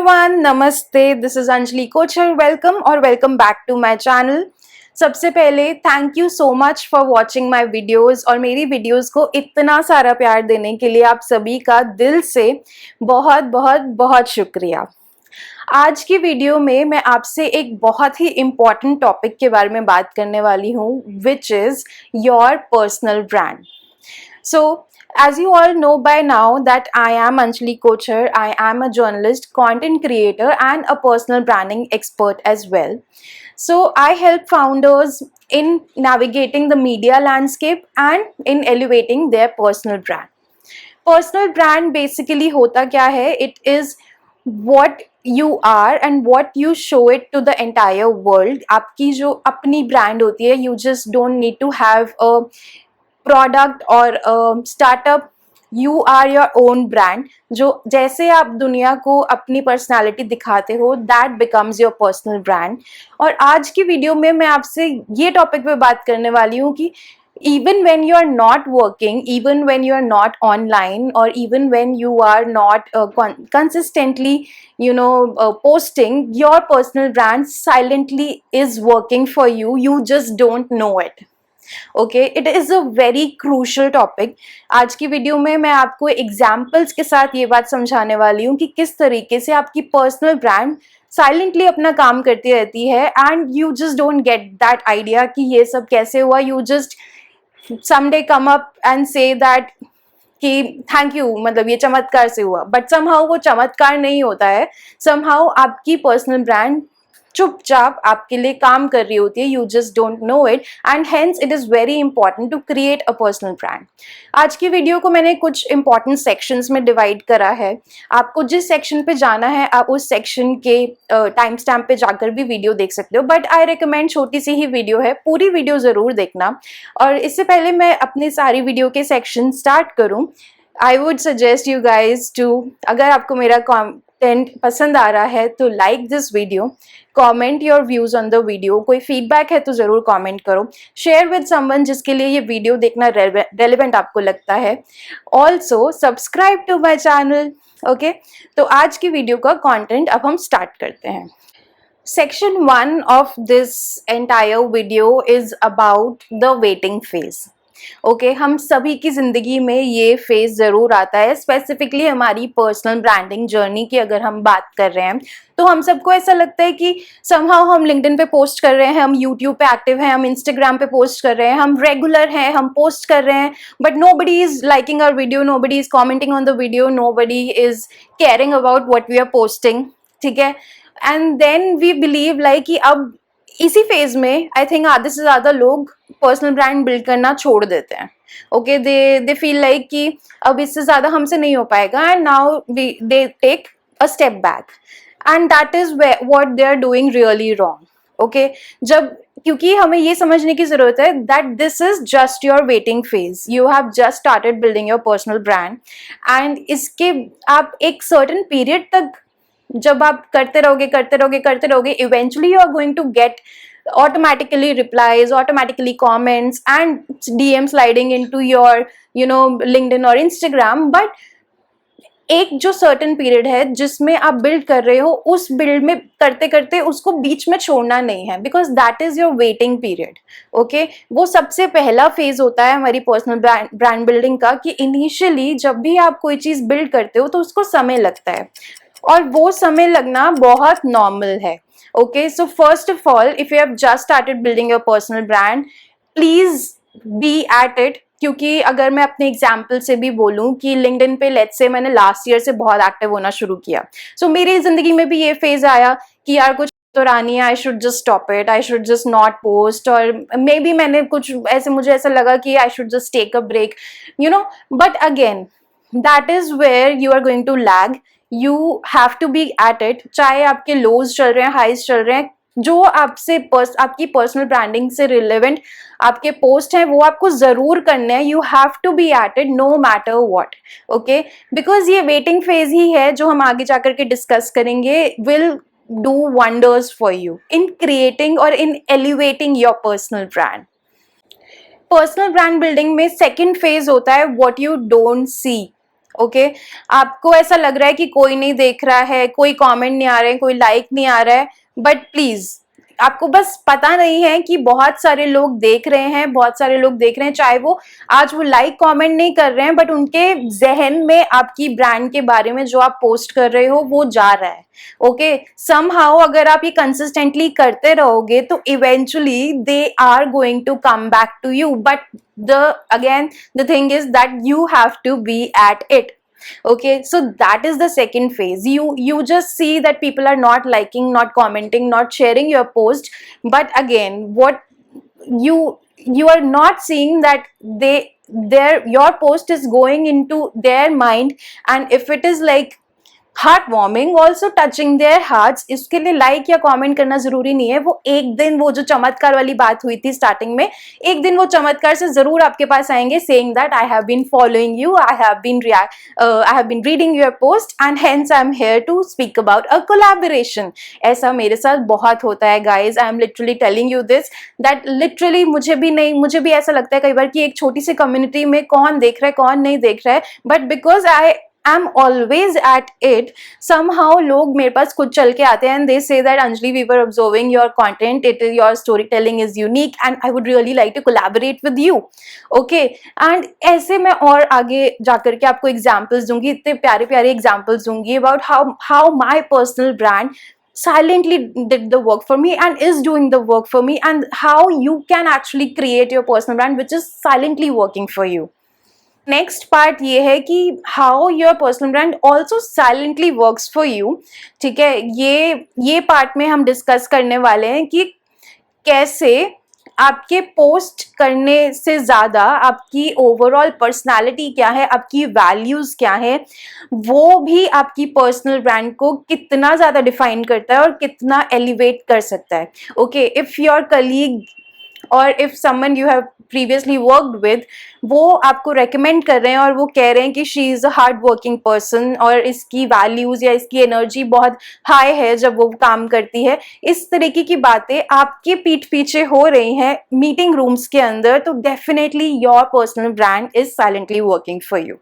everyone, Namaste. This is Anjali Kochar. Welcome back to my channel. सबसे पहले thank you so much for watching my videos और मेरी videos को इतना सारा प्यार देने के लिए आप सभी का दिल से बहुत बहुत बहुत शुक्रिया। आज की वीडियो में मैं आपसे एक बहुत ही इम्पॉर्टेंट टॉपिक के बारे में बात करने वाली हूँ, which is your personal brand. So, as you all know by now that I am Anjali Kochar, I am a journalist, content creator and a personal branding expert as well. So, I help founders in navigating the media landscape and in elevating their personal brand. Personal brand basically होता क्या है? It is what you are and what you show it to the entire world. आपकी जो अपनी brand होती है, you just don't need to have a product और startup, you are your own brand. जो जैसे आप दुनिया को अपनी पर्सनालिटी दिखाते हो, that becomes your personal brand. और आज की वीडियो में मैं आपसे ये टॉपिक पे बात करने वाली हूँ कि even when you are not working, even when you are not online, or even when you are not consistently posting, your personal brand silently is working for you. You just don't know it. Okay, it is a very crucial topic. आज की video में मैं आपको examples के साथ ये बात समझाने वाली हूँ कि किस तरीके से आपकी पर्सनल ब्रांड साइलेंटली अपना काम करती रहती है and you just don't get that idea कि ये सब कैसे हुआ। You just someday come up and say that कि थैंक यू, मतलब ये चमत्कार से हुआ, बट समहाउ वो चमत्कार नहीं होता है। समहाउ आपकी पर्सनल ब्रांड चुपचाप आपके लिए काम कर रही होती है, you just don't know it and hence it is very important to create a personal brand. आज की वीडियो को मैंने कुछ इंपॉर्टेंट सेक्शंस में डिवाइड करा है। आपको जिस सेक्शन पे जाना है आप उस सेक्शन के टाइम स्टैम्प पे जाकर भी वीडियो देख सकते हो, बट आई रिकमेंड छोटी सी ही वीडियो है, पूरी वीडियो ज़रूर देखना। और इससे पहले मैं अपनी सारी वीडियो के सेक्शन स्टार्ट करूँ, I would suggest you guys to, अगर आपको मेरा कंटेंट पसंद आ रहा है तो like this video, comment your views on the video, कोई फीडबैक है तो ज़रूर कमेंट करो, शेयर विद समवन जिसके लिए ये वीडियो देखना रेलेवेंट आपको लगता है, also subscribe to my channel. Okay, तो आज की वीडियो का कंटेंट अब हम स्टार्ट करते हैं। Section 1 of this entire video is about the waiting phase. Okay, हम सभी की ज़िंदगी में ये फेज़ ज़रूर आता है, स्पेसिफिकली हमारी पर्सनल ब्रांडिंग जर्नी की अगर हम बात कर रहे हैं तो हम सबको ऐसा लगता है कि समहाउ हम लिंक्डइन पे पोस्ट कर रहे हैं, हम यूट्यूब पे एक्टिव हैं, हम इंस्टाग्राम पे पोस्ट कर रहे हैं, हम रेगुलर हैं, हम पोस्ट कर रहे हैं, but nobody is liking our video, nobody is commenting on the video, nobody is caring about what we are posting. ठीक है, and then we believe like कि अब इसी फेज में आई थिंक आधे से ज़्यादा लोग पर्सनल ब्रांड बिल्ड करना छोड़ देते हैं। ओके, दे फील लाइक कि अब इससे ज़्यादा हमसे नहीं हो पाएगा and now they take a step back and that is what they are doing really wrong. Okay, जब क्योंकि हमें ये समझने की ज़रूरत है that this is just your waiting phase, you have just started building your personal brand and इसके आप एक सर्टेन पीरियड तक जब आप करते रहोगे, eventually you are going to get automatically replies, automatically comments and DM sliding into your LinkedIn और Instagram, but एक जो सर्टेन पीरियड है जिसमें आप बिल्ड कर रहे हो, उस बिल्ड में करते करते उसको बीच में छोड़ना नहीं है, because that is your waiting period. Okay, वो सबसे पहला फेज होता है हमारी पर्सनल ब्रांड बिल्डिंग का कि इनिशियली जब भी आप कोई चीज़ बिल्ड करते हो तो उसको समय लगता है और वो समय लगना बहुत नॉर्मल है। Okay, so first of all if you have just started building your personal brand, please be at it. क्योंकि अगर मैं अपने एग्जाम्पल से भी बोलूं कि लिंक्डइन पे लेट्स से मैंने लास्ट ईयर से बहुत एक्टिव होना शुरू किया, सो मेरी जिंदगी में भी ये फेज आया कि यार कुछ तो रानी है, आई should just stop it, I should just not post, और मे बी मैंने कुछ ऐसे, मुझे ऐसा लगा कि I should just take a break, but again that is where you are going to lag. You have to be at it, चाहे आपके लोज चल रहे हैं, हाइज चल रहे हैं, जो आपसे आपकी पर्सनल ब्रांडिंग से रिलेवेंट आपके पोस्ट हैं वो आपको जरूर करने हैं। You have to be at it no matter what. Okay, because ये वेटिंग फेज ही है जो हम आगे जाकर के डिस्कस करेंगे, will do wonders for you in creating और in elevating your personal brand. Personal brand building में सेकेंड फेज होता है what you don't see. Okay आपको ऐसा लग रहा है कि कोई नहीं देख रहा है, कोई कमेंट नहीं आ रहे हैं, कोई लाइक नहीं आ रहा है, बट प्लीज आपको बस पता नहीं है कि बहुत सारे लोग देख रहे हैं, बहुत सारे लोग देख रहे हैं, चाहे वो आज वो लाइक कमेंट नहीं कर रहे हैं, बट उनके जहन में आपकी ब्रांड के बारे में जो आप पोस्ट कर रहे हो वो जा रहा है। ओके समहाउ अगर आप ये कंसिस्टेंटली करते रहोगे तो eventually they are going to come back to you, but the thing is that you have to be at it. Okay, so that is the second phase. You just see that people are not liking, not commenting, not sharing your post, but again what you are not seeing that your post is going into their mind, and if it is like heart warming also touching there hearts, इसके लिए like या comment करना जरूरी नहीं है। वो एक दिन वो जो चमत्कार वाली बात हुई थी स्टार्टिंग में, एक दिन वो चमत्कार से जरूर आपके पास आएंगे saying that I have been following you, I have been reading your post and hence I am here to speak about a collaboration. ऐसा मेरे साथ बहुत होता है guys, I am literally telling you this that literally मुझे भी ऐसा लगता है कई बार कि एक छोटी सी कम्युनिटी में कौन देख रहा है कौन नहीं देख रहा है, but because I'm always at it, somehow लोग मेरे पास खुद चल के आते हैं and they say that Anjali, we were observing your content, your storytelling is unique and I would really like to collaborate with you. Okay, and ऐसे मैं और आगे जाकर के आपको examples दूंगी, इतने प्यारे प्यारे examples दूंगी about how my personal brand silently did the work for me and is doing the work for me, and how you can actually create your personal brand which is silently working for you. Next part ये है कि how your personal brand also silently works for you. ठीक है, ये part में हम discuss करने वाले हैं कि कैसे आपके पोस्ट करने से ज़्यादा आपकी ओवरऑल पर्सनालिटी क्या है, आपकी वैल्यूज़ क्या है, वो भी आपकी पर्सनल ब्रांड को कितना ज़्यादा डिफाइन करता है और कितना एलिवेट कर सकता है। ओके, इफ़ योर कलीग और if someone you have previously worked with वो आपको रेकमेंड कर रहे हैं और वो कह रहे हैं कि she is a hard working person और इसकी वैल्यूज़ या इसकी एनर्जी बहुत हाई है जब वो काम करती है, इस तरीके की बातें आपके पीठ पीछे हो रही हैं मीटिंग रूम्स के अंदर, तो definitely your personal brand is silently working for you.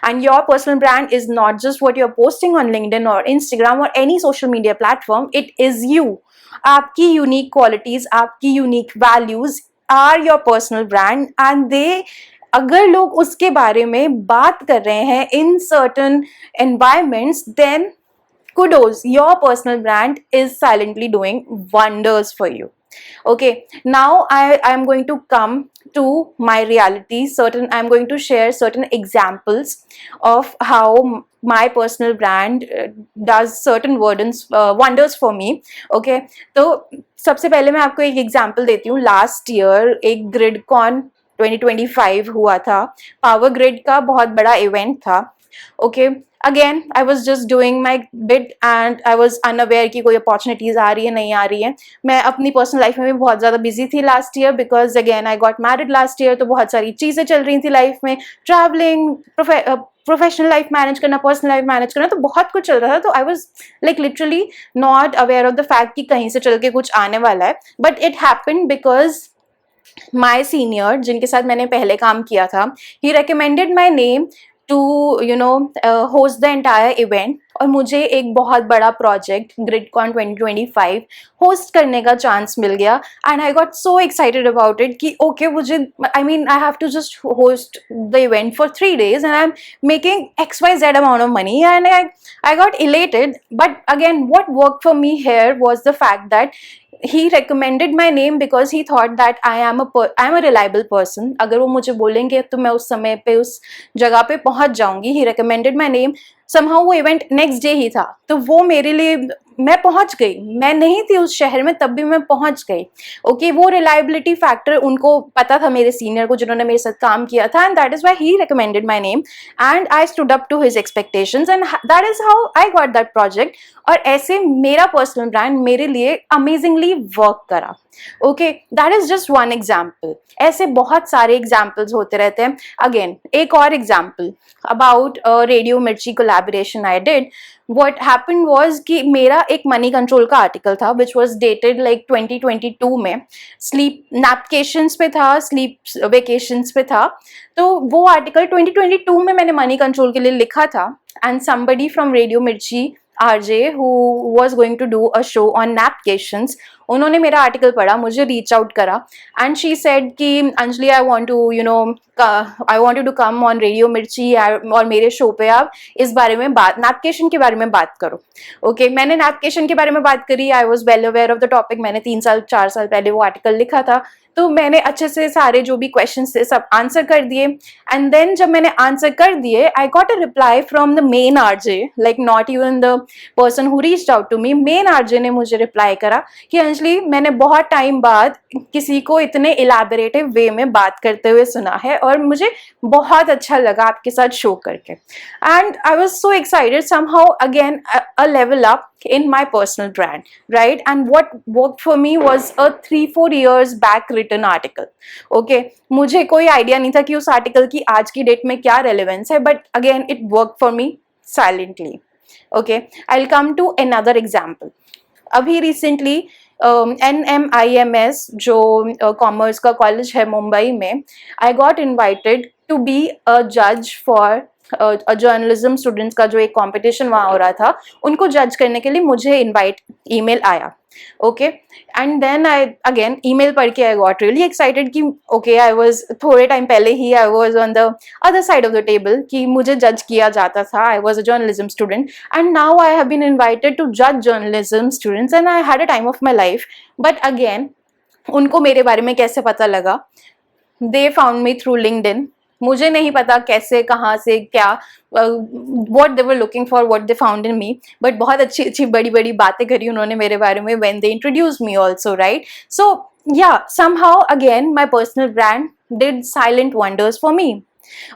And your personal brand is not just what you are posting on LinkedIn और इंस्टाग्राम और any social media platform, it is you. आपकी unique qualities, आपकी unique values are your personal brand, and they अगर लोग उसके बारे में बात कर रहे हैं in certain environments, then kudos, your personal brand is silently doing wonders for you. Okay, now I am going to come to my reality. I'm going to share certain examples of how my personal brand does certain wonders for me. Okay, तो सबसे पहले मैं आपको एक example देती हूँ. Last year एक GridCon 2025 हुआ था. पावर ग्रिड का बहुत बड़ा इवेंट था. Okay, again I was just doing my bit and I was unaware कि कोई अपॉर्चुनिटीज आ रही है नहीं आ रही है. मैं अपनी पर्सनल लाइफ में भी बहुत ज़्यादा बिजी थी last year, because again I got married last year, तो बहुत सारी चीज़ें चल रही थी लाइफ में, ट्रैवलिंग, प्रोफेशनल लाइफ मैनेज करना, पर्सनल लाइफ मैनेज करना, तो बहुत कुछ चल रहा था. तो I was like literally not aware of the fact कि कहीं से चल के कुछ आने वाला है. But it happened because my senior जिनके साथ मैंने पहले काम किया था, ही recommended my name to host the entire event, और मुझे एक बहुत बड़ा प्रोजेक्ट ग्रिडकॉन 2025 होस्ट करने का चांस मिल गया. And I got so excited about it कि ओके मुझे I have to just host the event for 3 days and I am making XYZ amount of money, and I got elated. But again what worked for me here was the fact that he recommended my name because he thought that I am a reliable person. अगर वो मुझे बोलेंगे तो मैं उस समय पे उस जगह पे पहुंच जाऊंगी. He recommended my name. Somehow वो इवेंट नेक्स्ट डे ही था, तो वो मेरे लिए, मैं पहुंच गई, मैं नहीं थी उस शहर में तब भी मैं पहुंच गई. ओके, वो रिलायबिलिटी फैक्टर उनको पता था, मेरे सीनियर को जिन्होंने मेरे साथ काम किया था, and that is why he recommended my name and I stood up to his expectations and that is how I got that project. और ऐसे मेरा पर्सनल ब्रांड मेरे लिए अमेजिंगली वर्क करा. Okay, that is just one example. ऐसे बहुत सारे examples होते रहते हैं. अगेन एक और एग्जाम्पल अबाउट रेडियो मिर्ची collaboration I did. what happened was कि मेरा एक मनी कंट्रोल का आर्टिकल था which was dated like 2022 में, स्लीप नैपकेशंस पे था, स्लीप वेकेशंस पे था. तो वो आर्टिकल 2022 में मैंने मनी कंट्रोल के लिए लिखा था. एंड somebody from रेडियो मिर्ची RJ who was going to do a show on napcations, उन्होंने मेरा आर्टिकल पढ़ा, मुझे रीच आउट करा एंड शी सेड कि Anjali I want to I want you to come on radio Mirchi और मेरे शो पे आप इस बारे में बात, नैपकेशन के बारे में बात करो. ओके मैंने नैपकेशन के बारे में बात करी. I was well aware of the topic. मैंने 3 साल 4 साल पहले वो आर्टिकल लिखा था. तो मैंने अच्छे से सारे जो भी क्वेश्चन थे सब आंसर कर दिए. एंड देन जब मैंने आंसर कर दिए, I got a reply from the main RJ, like not even the person who reached out to me. Main RJ ने मुझे रिप्लाई करा कि अंजलि मैंने बहुत टाइम बाद किसी को इतने इलैबोरेटिव वे में बात करते हुए सुना है और मुझे बहुत अच्छा लगा आपके साथ शो करके. And I was so excited somehow again a level up in my personal brand, right? And what worked for me was a 3-4 years back written article. Okay, मुझे कोई आइडिया नहीं था कि उस आर्टिकल की आज की डेट में क्या रेलेवेंस है, but again it work for me silently. Okay, I will come to another example. अभी रिसेंटली NMIMS जो कॉमर्स का कॉलेज है मुंबई में, I got invited to be a जज फॉर जर्नलिज्म स्टूडेंट्स का जो एक कंपटीशन वहाँ हो रहा था, उनको जज करने के लिए मुझे इनवाइट ईमेल आया. Okay and then I again email पढ़ के आई गॉट रियली एक्साइटेड कि ओके आई वाज थोड़े टाइम पहले ही I was on the other side of the table कि मुझे जज किया जाता था. I was a journalism student and now I have been invited to जज journalism students and I had a time of my life. But again उनको मेरे बारे में कैसे पता लगा? They found me through LinkedIn. मुझे नहीं पता कैसे, कहाँ से, क्या, what they were looking for, what they found in me, but बहुत अच्छी अच्छी बड़ी बड़ी बातें करी उन्होंने मेरे बारे में when they introduced me also, right? So yeah, somehow again my personal brand did silent wonders for me.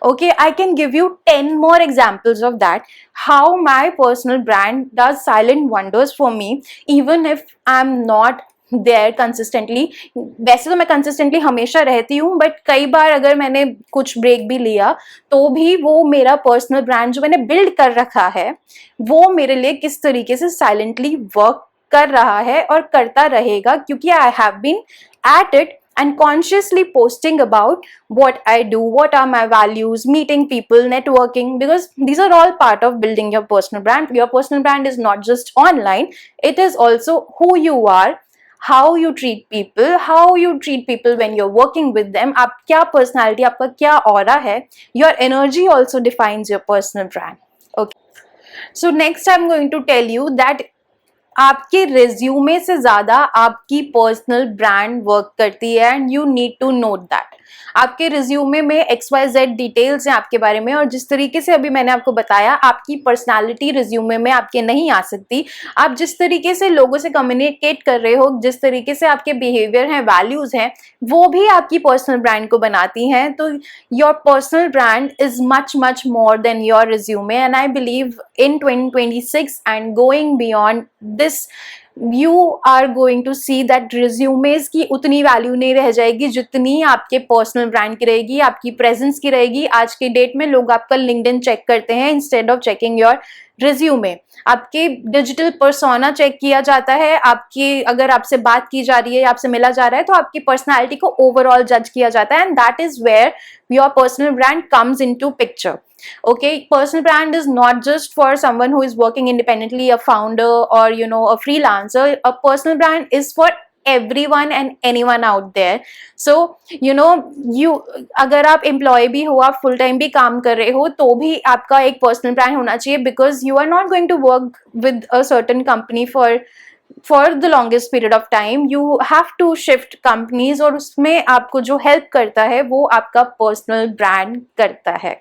Okay, I can give you 10 more examples of that, how my personal brand does silent wonders for me even if I'm not there consistently. वैसे तो मैं consistently हमेशा रहती हूँ, but कई बार अगर मैंने कुछ ब्रेक भी लिया तो भी वो मेरा पर्सनल ब्रांड जो मैंने बिल्ड कर रखा है वो मेरे लिए किस तरीके से साइलेंटली वर्क कर रहा है और करता रहेगा, क्योंकि I have been at it and consciously posting about what I do, what are my values, meeting people, networking, because these are all part of building your personal brand. Your personal brand is not just online, it is also who you are, how you treat people when you're working with them. आप क्या personality, आपका क्या aura है, your energy also defines your personal brand. Okay, so next I'm going to tell you that आपके resume से ज्यादा आपकी personal brand work करती है and you need to note that. आपके रिज्यूमे में XYZ डिटेल्स हैं आपके बारे में, और जिस तरीके से अभी मैंने आपको बताया आपकी पर्सनालिटी रिज्यूमे में आपके नहीं आ सकती. आप जिस तरीके से लोगों से कम्युनिकेट कर रहे हो, जिस तरीके से आपके बिहेवियर हैं, वैल्यूज हैं, वो भी आपकी पर्सनल ब्रांड को बनाती हैं. तो your personal brand is much much more than your resume, and I believe in 2026 and going beyond this you are going to see that resumes की उतनी वैल्यू नहीं रह जाएगी जितनी आपके पर्सनल ब्रांड की रहेगी, आपकी प्रेजेंस की रहेगी. आज के डेट में लोग आपका लिंक्डइन चेक करते हैं instead of checking your resume. आपके डिजिटल पर्सोना चेक किया जाता है, आपकी अगर आपसे बात की जा रही है, आपसे मिला जा रहा है, तो आपकी पर्सनालिटी को ओवरऑल जज किया जाता है, and that is where your personal brand comes into picture. Okay, personal brand is not just for someone who is working independently, a founder or a freelancer. A personal brand is for everyone and anyone out there. So you अगर आप employ भी हो, आप full time भी काम कर रहे हो, तो भी आपका एक पर्सनल ब्रांड होना चाहिए, because you are not going to work with a certain company for the longest period of time. You have to shift companies, और उसमें आपको जो help करता है वो आपका personal brand करता है.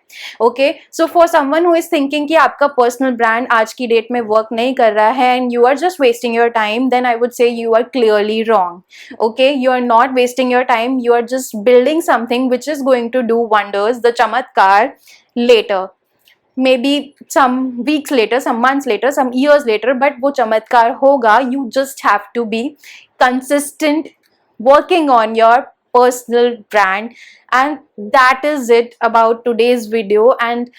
Okay, so for someone who is thinking कि आपका personal brand आज की date में work नहीं कर रहा है and you are just wasting your time, then I would say you are clearly wrong. Okay, you are not wasting your time, you are just building something which is going to do wonders, the chamatkar later. Maybe some weeks later, some months later, some years later, but वो चमत्कार होगा. You just have to be consistent working on your personal brand. And that is it about today's video. And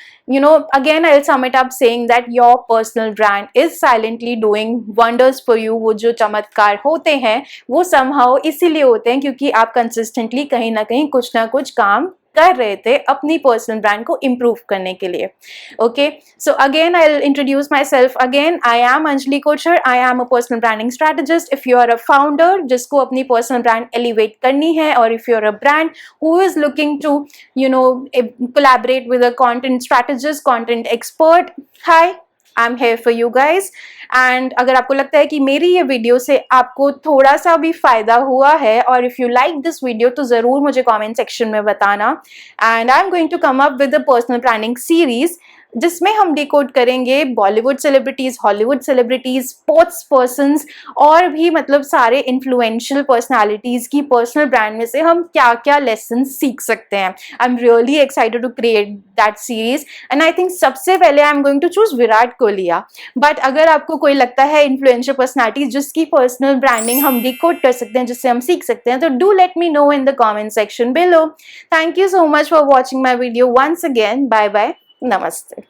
again, I'll sum it up saying that your personal brand is silently doing wonders for you. वो जो चमत्कार होते हैं वो somehow इसीलिए होते हैं क्योंकि आप consistently कहीं ना कहीं कुछ ना कुछ काम कर रहे थे अपनी पर्सनल ब्रांड को इम्प्रूव करने के लिए. Okay, so again I will introduce myself again. I am Anjali Kochar. I am a personal branding strategist. If you are a founder जिसको अपनी पर्सनल ब्रांड एलिवेट करनी है, और if you are a brand who is looking to collaborate with a content strategist, content expert, hi, I'm here for you guys. And अगर आपको लगता है कि मेरी ये वीडियो से आपको थोड़ा सा भी फायदा हुआ है, और if you like this video तो जरूर मुझे कमेंट सेक्शन में बताना. And I am going to come up with a personal branding series जिसमें हम डिकोड करेंगे Bollywood celebrities, Hollywood celebrities, sports persons और भी मतलब सारे इन्फ्लुएंशियल पर्सनालिटीज की पर्सनल ब्रांड में से हम क्या क्या लेसन सीख सकते हैं. I am really excited to create that series. And I think सबसे पहले आई am going to choose Virat कोहलिया. बट अगर आपको कोई लगता है इन्फ्लुएंशियल पर्सनालिटीज जिसकी पर्सनल ब्रांडिंग हम डिकोड कर सकते हैं, जिससे हम सीख सकते हैं, तो do let me know in the comment section below. Thank you so much for watching my video once again. Bye bye. Namaste.